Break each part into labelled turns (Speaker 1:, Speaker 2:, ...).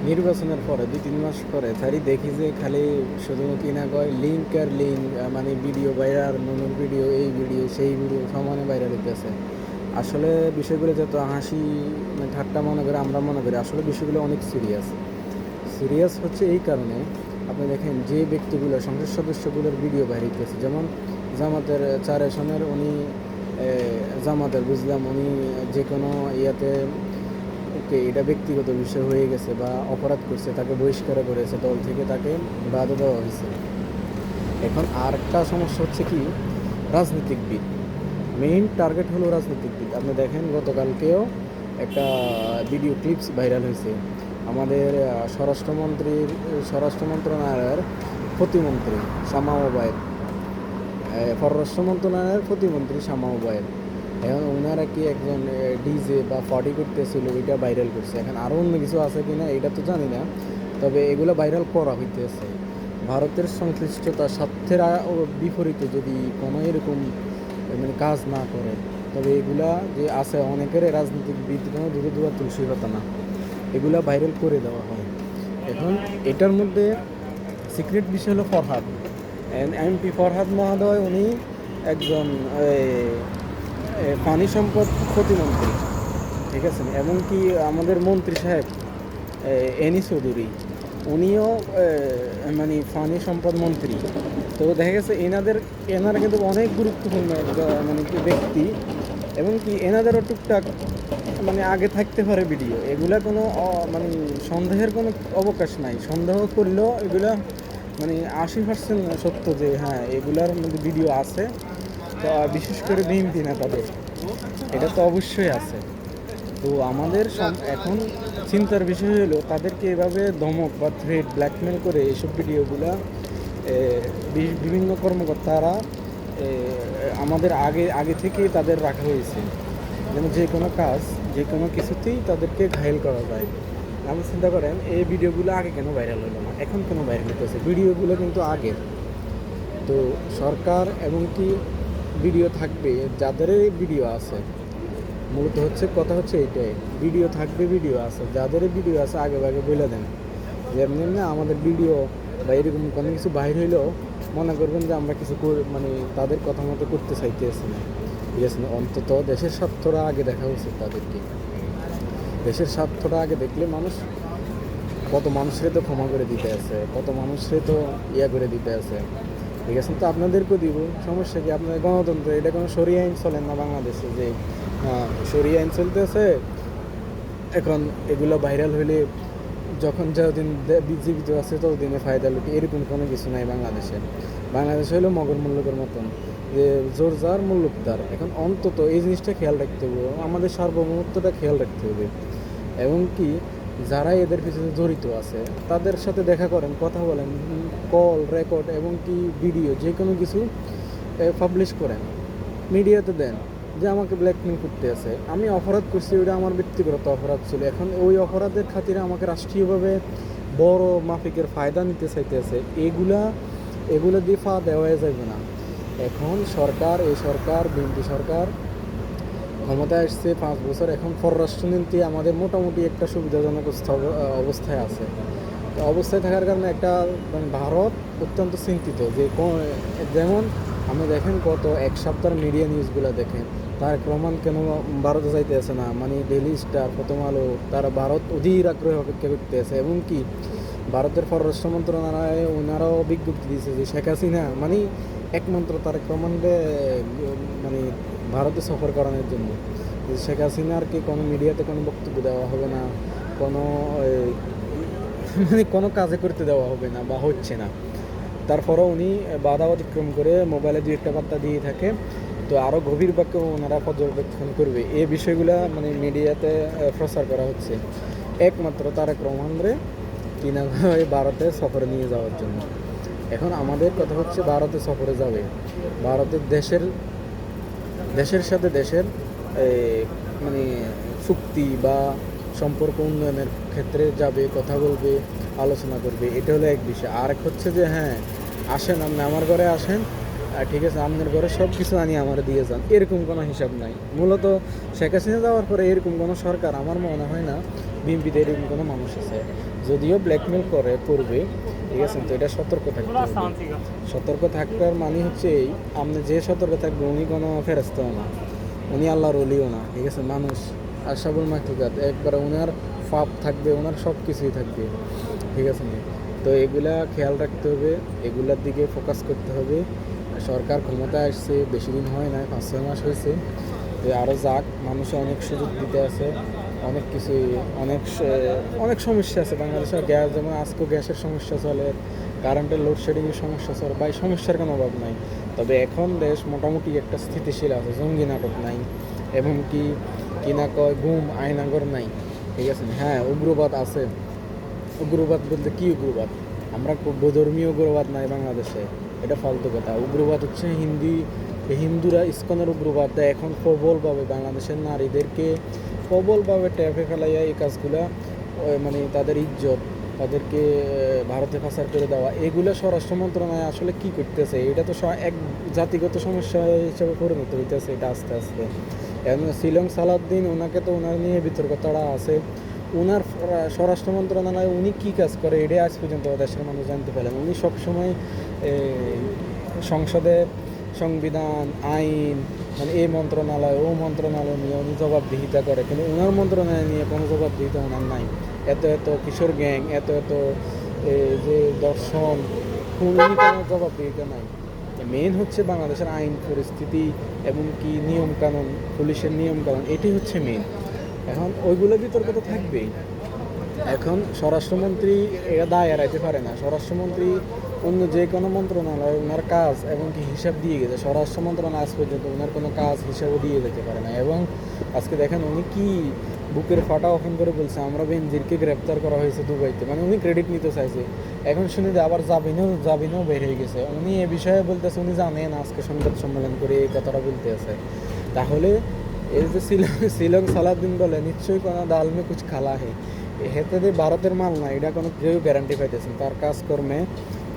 Speaker 1: নির্বাচনের পরে 2-3 মাস পরে তারই দেখি যে খালি শুধু কিনা কয় লিঙ্ক আর লিঙ্ক, মানে ভিডিও ভাইরাল, নুনুর ভিডিও, এই ভিডিও সেই ভিডিও সমানে ভাইরাল হইতেছে। আসলে বিষয়গুলো যত হাসি মানে ঠাট্টা মনে করে আমরা মনে করি, আসলে বিষয়গুলো অনেক সিরিয়াস। সিরিয়াস হচ্ছে এই কারণে, আপনি দেখেন যে ব্যক্তিগুলো সংসদ সদস্যগুলোর ভিডিও বাইর হইতেছে, যেমন জামাতের 4 আসনের উনি, জামাতের বুঝলাম উনি যে কোনো ইয়াতে ওকে এটা ব্যক্তিগত বিষয় হয়ে গেছে বা অপরাধ করছে, তাকে বহিষ্কার করেছে দল থেকে, তাকে বাধা দেওয়া হয়েছে। এখন আরেকটা সমস্যা হচ্ছে কি, রাজনীতিকবিদ, মেইন টার্গেট হলো রাজনীতিকবিদ। আপনি দেখেন গতকালকেও একটা ভিডিও ক্লিপস ভাইরাল হয়েছে আমাদের স্বরাষ্ট্র মন্ত্রণালয়ের প্রতিমন্ত্রী শামা ওবায়েদ, পররাষ্ট্র মন্ত্রণালয়ের প্রতিমন্ত্রী শামা ওবায়েদ। এখন ওনারা কি একজন ডিজে বা পার্টি করতেছিল, এটা ভাইরাল করছে। এখন আরও অন্য কিছু আছে কি না এটা তো জানি না, তবে এগুলো ভাইরাল করা হইতেছে। ভারতের সংশ্লিষ্টতা স্বার্থের বিপরীতে যদি কোনো এরকম মানে কাজ না করে, তবে এগুলা যে আছে অনেকের রাজনীতিবিদ কোনো দূরে দূরে তুলসী পাতা না, এগুলা ভাইরাল করে দেওয়া হয়। এখন এটার মধ্যে সিক্রেট বিষয় হলো ফরহাদ, এমপি ফরহাদ মহোদয়, উনি একজন পানি সম্পদ প্রতিমন্ত্রী, ঠিক আছে। এবং কি আমাদের মন্ত্রী সাহেব এনি চৌধুরী, উনিও মানে পানি সম্পদ মন্ত্রী। তো দেখা গেছে এনারা কিন্তু অনেক গুরুত্বপূর্ণ মানে কি ব্যক্তি, এবং কি এনাদেরও টুকটাক মানে আগে থাকতে পারে ভিডিও। এগুলা কোনো মানে সন্দেহের কোনো অবকাশ নাই। সন্দেহ করলেও এগুলা মানে 80% সত্য যে হ্যাঁ এগুলার মধ্যে ভিডিও আছে। তো বিশেষ করে বিএনপি নেতাদের এটা তো অবশ্যই আছে। তো আমাদের এখন চিন্তার বিষয় হলো তাদেরকে এভাবে ধমক বা থ্রেট ব্ল্যাকমেল করে এইসব ভিডিওগুলা বিভিন্ন কর্মকর্তারা আমাদের আগে থেকেই তাদের রাখা হয়েছে, যেন যে কোনো কাজ যে কোনো কিছুতেই তাদেরকে ঘায়েল করা যায়। আপনি চিন্তা করেন এই ভিডিওগুলো আগে কেন ভাইরাল হলো না, এখন কেন ভাইরাল হতেছে? ভিডিওগুলো কিন্তু আগের। তো সরকার এবং কি ভিডিও থাকবে, যাদের ভিডিও আছে, মূলত হচ্ছে কথা হচ্ছে এইটাই, ভিডিও থাকবে, ভিডিও আছে, যাদের ভিডিও আছে আগে আগে বলে দেন যে এমনি এমনি আমাদের ভিডিও বা এরকম কোনো কিছু বাইর হইলেও মনে করবেন যে আমরা কিছু মানে তাদের কথা মতো করতে চাইতেছি না, ঠিক আছে না। অন্তত দেশের স্বার্থটা আগে দেখা উচিত তাদেরকে। দেশের স্বার্থটা আগে দেখলে মানুষ, কত মানুষের তো ক্ষমা করে দিতে আছে, কত মানুষের তো ইয়া করে দিতে আছে, ঠিক আছে। তো আপনাদেরকেও দিব, সমস্যা কি? আপনাদের গণতন্ত্র, এটা কোনো শরিয়া আইন চলেন না বাংলাদেশে যে শরিয়া আইন চলতেছে। এখন এগুলো ভাইরাল হইলে যখন যতদিন জীবিত আছে ততদিনে ফায়দা লুটি, এরকম কোনো কিছু নাই বাংলাদেশে। বাংলাদেশ হলো মগর মুল্লুকের মতন, যে জোর যার মুল্লুক তার। এখন অন্তত এই জিনিসটা খেয়াল রাখতে হবে, আমাদের সার্বভৌমত্বটা খেয়াল রাখতে হবে। এবং কি যারা এদের পিছনে জড়িত আছে তাদের সাথে দেখা করেন, কথা বলেন, কল রেকর্ড এবং কি ভিডিও যে কোনো কিছু পাবলিশ করেন, মিডিয়াতে দেন যে আমাকে ব্ল্যাকমেল করতে আছে, আমি অপরাধ করছি, ওটা আমার ব্যক্তিগত অপরাধ ছিল। এখন ওই অপরাধের খাতিরে আমাকে রাষ্ট্রীয়ভাবে বড় মাফিকের ফায়দা নিতে চাইতেছে, এগুলা দিয়ে ফা দেওয়া যাবে না। এখন এই সরকার বিএনপি সরকার ক্ষমতায় আসছে 5 বছর, এখন পররাষ্ট্রনীতি আমাদের মোটামুটি একটা সুবিধাজনক অবস্থায় আছে। তো অবস্থায় থাকার কারণে একটা মানে ভারত অত্যন্ত চিন্তিত যে যেমন আপনি দেখেন গত 1 সপ্তাহের মিডিয়া নিউজগুলো দেখেন, তারেক রহমান কেন ভারতে যাইতে আছে না, মানে ডেইলি স্টার, প্রথম আলো, তারা ভারত অধীর আগ্রহে অপেক্ষা করতে আছে। এবং কি ভারতের পররাষ্ট্র মন্ত্রণালয়ে ওনারাও বিজ্ঞপ্তি দিয়েছে যে শেখ হাসিনা মানে একমাত্র তারেক রহমানকে মানে ভারতে সফর করানোর জন্য, শেখ হাসিনার কি কোনো মিডিয়াতে কোনো বক্তব্য দেওয়া হবে না, কোনো মানে কোনো কাজে করতে দেওয়া হবে না বা হচ্ছে না। তারপরও উনি বাধা অতিক্রম করে মোবাইলে 2-1 বার্তা দিয়ে থাকে। তো আরও গভীর বাক্যে ওনারা পর্যবেক্ষণ করবে, এই বিষয়গুলো মানে মিডিয়াতে প্রচার করা হচ্ছে একমাত্র তারেক রহমানরে কিনা ভারতে সফরে নিয়ে যাওয়ার জন্য। এখন আমাদের কথা হচ্ছে ভারতে সফরে যাবে, ভারতের দেশের সাথে দেশের মানে চুক্তি বা সম্পর্ক উন্নয়নের ক্ষেত্রে যাবে, কথা বলবে, আলোচনা করবে, এটা হলো এক বিষয়। আর এক হচ্ছে যে হ্যাঁ আসেন, আপনি আমার ঘরে আসেন, আর ঠিক আছে আপনার ঘরে সব কিছু আনি আমার দিয়ে যান, এরকম কোনো হিসাব নাই। মূলত শেখ হাসিনা যাওয়ার পরে এরকম কোনো সরকার আমার মনে হয় না বিএনপিতে এরকম কোনো মানুষ আছে। যদিও ব্ল্যাকমেল করবে, ঠিক আছে, তো এটা সতর্ক থাকতে হবে। সতর্ক থাকার মানে হচ্ছে এই, আপনি যে সতর্ক থাকবে উনি কোনো ফেরেস্তাও না, উনি আল্লাহর ওলিও না, ঠিক আছে, মানুষ আশরাফুল মাখলুকাত, একবারে ওনার পাপ থাকবে, ওনার সব কিছুই থাকবে, ঠিক আছে না? তো এগুলা খেয়াল রাখতে হবে, এগুলার দিকে ফোকাস করতে হবে। সরকার ক্ষমতায় আসছে বেশি দিন হয় না, 5-6 মাস হয়েছে। তো আরও যাক, মানুষে অনেক সুযোগ দিতে আছে, অনেক কিছু, অনেক সমস্যা আছে বাংলাদেশের। গ্যাস যেমন আজকেও গ্যাসের সমস্যা চলে, কারেন্টের লোডশেডিংয়ের সমস্যা চলে, বা সমস্যার কোনো অভাব নাই। তবে এখন দেশ মোটামুটি একটা স্থিতিশীল আছে, জঙ্গি নাটক নাই, এবং কি না কয় গুম আয়নাগর নাই, ঠিক আছে। হ্যাঁ, উগ্রবাদ আছে। উগ্রবাদ বলতে কী উগ্রবাদ? আমরা ধর্মীয় উগ্রবাদ নাই বাংলাদেশে, এটা ফালতু কথা। উগ্রবাদ হচ্ছে হিন্দুরা ইসকনের উগ্রবাদ দেয় এখন প্রবলভাবে, বাংলাদেশের নারীদেরকে প্রবলভাবে ট্যাপে ফেলাইয়া এই কাজগুলা, মানে তাদের ইজ্জত, তাদেরকে ভারতে পাচার করে দেওয়া, এগুলো স্বরাষ্ট্র মন্ত্রণালয় আসলে কী করতেছে? এটা তো এক জাতিগত সমস্যা হিসেবে পরিণত হইতেছে এটা আস্তে আস্তে। এখন শিলং সালাউদ্দিন, ওনাকে তো ওনার নিয়ে বিতর্কতাটা আছে। ওনার স্বরাষ্ট্র মন্ত্রণালয়ে উনি কী কাজ করে এটা আজ পর্যন্ত দেশের মানুষ জানতে পারেন। উনি সবসময় সংসদের সংবিধান, আইন, মানে এই মন্ত্রণালয় ও মন্ত্রণালয় নিয়ে উনি জবাবদিহিতা করে, কিন্তু ওনার মন্ত্রণালয় নিয়ে কোনো জবাবদিহিতা ওনার নাই। এত কিশোর গ্যাং, এত যে দর্শন, উনি কোনো জবাবদিহিতা নাই। মেন হচ্ছে বাংলাদেশের আইন পরিস্থিতি এবং কি নিয়মকানুন, পুলিশের নিয়মকানুন, এটি হচ্ছে মেন। এখন ওইগুলো বিতর্ক তো থাকবেই। এখন স্বরাষ্ট্রমন্ত্রী এরা দায় এড়াইতে পারে না। স্বরাষ্ট্রমন্ত্রী অন্য যে কোনো মন্ত্রণালয় ওনার কাজ এবং কি হিসাব দিয়ে গেছে, স্বরাষ্ট্র মন্ত্রণালয় আজ পর্যন্ত ওনার কোনো কাজ হিসাবও দিয়ে যেতে পারে না। এবং আজকে দেখেন উনি কি বুকের ফাটা ওপেন করে বলছে আমরা বেনজিরকে গ্রেপ্তার করা হয়েছে দুবাইতে, মানে উনি ক্রেডিট নিতে চাইছে। এখন শুনে যে আবার জামিনও বের হয়ে গেছে। উনি এ বিষয়ে বলতেছে উনি জানেন, আজকে সংবাদ সম্মেলন করে এই কথাটা বলতে আছে। তাহলে এই যে শিলং সালাউদ্দিন বলে নিশ্চয়ই কোনো দাল মে কুছ খালা হে, হেতে যে ভারতের মাল না এটা কোনো কেউ গ্যারান্টি পাইতেছেন। তার কাজকর্মে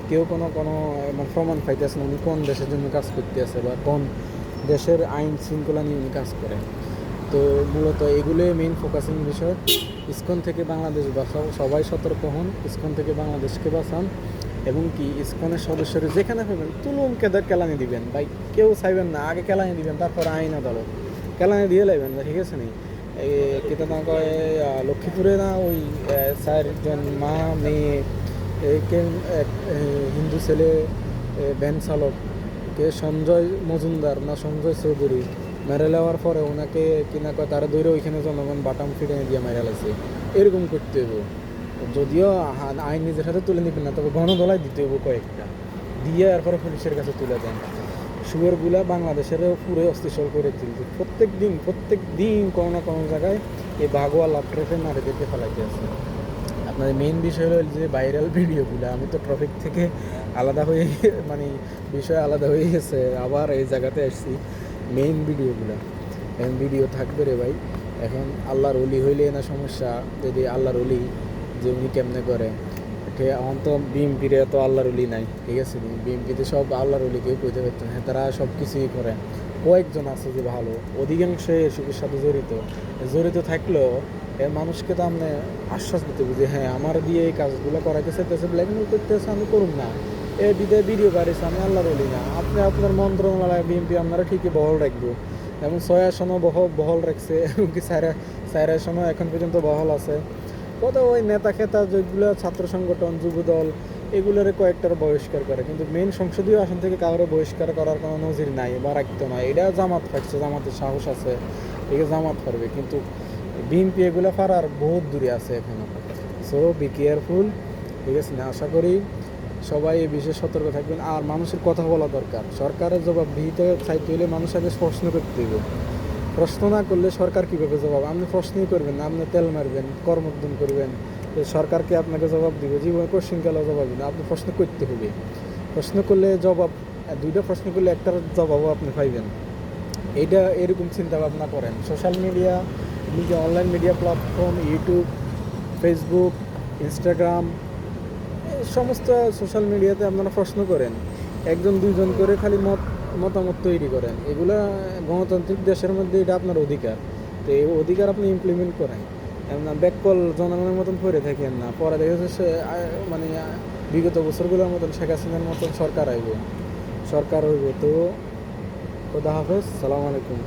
Speaker 1: কেউ কোনো প্রমাণ পাইতেছেন উনি কোন দেশের জন্য কাজ করতে আছে বা কোন দেশের আইন শৃঙ্খলা নিয়ে উনি কাজ করেন। তো মূলত এগুলোই মেইন ফোকাসিং বিষয়। ইসকন থেকে বাংলাদেশ বাঁচাও, সবাই সতর্ক হন, ইসকন থেকে বাংলাদেশকে বাঁচান। এবং কি ইসকনের সদস্যরা যেখানে পাবেন তুলুন কেলানি দিবেন, ভাই কেউ চাইবেন না, আগে কেলানি দিবেন, তারপর আইন আদালত কেলানি দিয়ে লাইবেন না, ঠিক আছে নি? কেতা না কয় লক্ষ্মীপুরে না ওই 4জন মা মেয়ে এক হিন্দু ছেলে ভ্যান চালক কে সঞ্জয় মজুমদার না সঞ্জয় চৌধুরী মেরে নেওয়ার পরে ওনাকে কিনা কয় তারা ধরে ওইখানে জনগণ বাটাম ফিটে দিয়ে মেরে লাগছে। এরকম করতে হইব। যদিও আইন নিজের সাথে তুলে নিবেন না, তবে গণদলায় দিতে হইব কয়েকটা, দিয়ে এরপরে পুলিশের কাছে তুলে দেন। শুয়োরগুলা বাংলাদেশেরও পুরো অস্থিসল করে তুলছে। প্রত্যেক দিন কোনো না কোনো জায়গায় এই বাঘোয়া লাফট্রেফে নারীদেরকে ফেলাইতে আছে। আপনাদের মেইন বিষয় হলো যে ভাইরাল ভিডিওগুলো, আমি তো টপিক থেকে আলাদা হয়ে বিষয় আলাদা হয়ে গেছে, আবার এই জায়গাতে আসছি। মেইন ভিডিওগুলো এখন ভিডিও থাকবে রে ভাই। এখন আল্লাহর ওলি হইলে না সমস্যা, যদি আল্লাহর ওলি যে উনি কেমনে করে, আমার তো বিএমপির এত আল্লাহর ওলি নাই, ঠিক আছে। বিএমপিতে সব আল্লাহর ওলি কেউ কইতে পারতেন, হ্যাঁ তারা সব কিছুই করে। কয়েকজন আছে যে ভালো, অধিকাংশ এসবের সাথে জড়িত থাকলেও মানুষকে তো আপনি আশ্বাস দিতে বুঝে, হ্যাঁ আমার দিয়ে এই কাজগুলো করাইতে চাইতেছে, ব্ল্যাকমেল করতেছে, আমি করুন না, বিদায় ভিডিও বাড়িয়েছে, আমি আল্লাহর ওলি না। আপনি আপনার মন্ত্রণালয় বিএমপি আপনারা ঠিকই বহল রাখবো, এবং 6 আসনও বহল রাখছে, এমনকি 4 আসনও এখন পর্যন্ত বহল আছে। কত ওই নেতা খেতা যেগুলো ছাত্র সংগঠন, যুবদল, এগুলোর কয়েকটার বহিষ্কার করে, কিন্তু মেইন সংসদীয় আসন থেকে কারোর বহিষ্কার করার কোনো নজির নাই বা রাখতো না। এটা জামাত পাচ্ছে, জামাতের সাহস আছে, একে জামাত পারবে, কিন্তু বিএনপি এগুলো পারার বহুত দূরে আছে এখনো। সো বি কেয়ারফুল, ঠিক আছে না? আশা করি সবাই এই বিষয়ে সতর্ক থাকবেন। আর মানুষের কথা বলা দরকার, সরকারের জবাবদিহিতা চাইতে হলে মানুষ আগে প্রশ্ন করতে হবে। প্রশ্ন না করলে সরকার কীভাবে জবাব? আপনি প্রশ্নই করবেন না, আপনি তেল মারবেন, কর্মোদ্যম করবেন, সরকারকে আপনাকে জবাব দিবে, জীবনে কোশ্চিন কালেও জবাব দিবে না। আপনি প্রশ্ন করতে হবে, প্রশ্ন করলে জবাব, 2টা প্রশ্ন করলে একটার জবাবও আপনি পাইবেন। এইটা এরকম চিন্তা ভাবনা করেন। Social media, online media platform, YouTube, Facebook, Instagram, সমস্ত সোশ্যাল মিডিয়াতে আপনারা প্রশ্ন করেন, একজন দুইজন করে খালি মতামত তৈরি করেন, এগুলা গণতান্ত্রিক দেশের মধ্যে এটা আপনার অধিকার। তো এই অধিকার আপনি ইমপ্লিমেন্ট করেন, এমন না ব্যাককল জনগণের মতন করে থাকেন না। পরে দেখা যাচ্ছে মানে বিগত বছরগুলোর মতন শেখ হাসিনার মতন সরকার হইব। তো খোদা হাফেজ, সালাম আলাইকুম।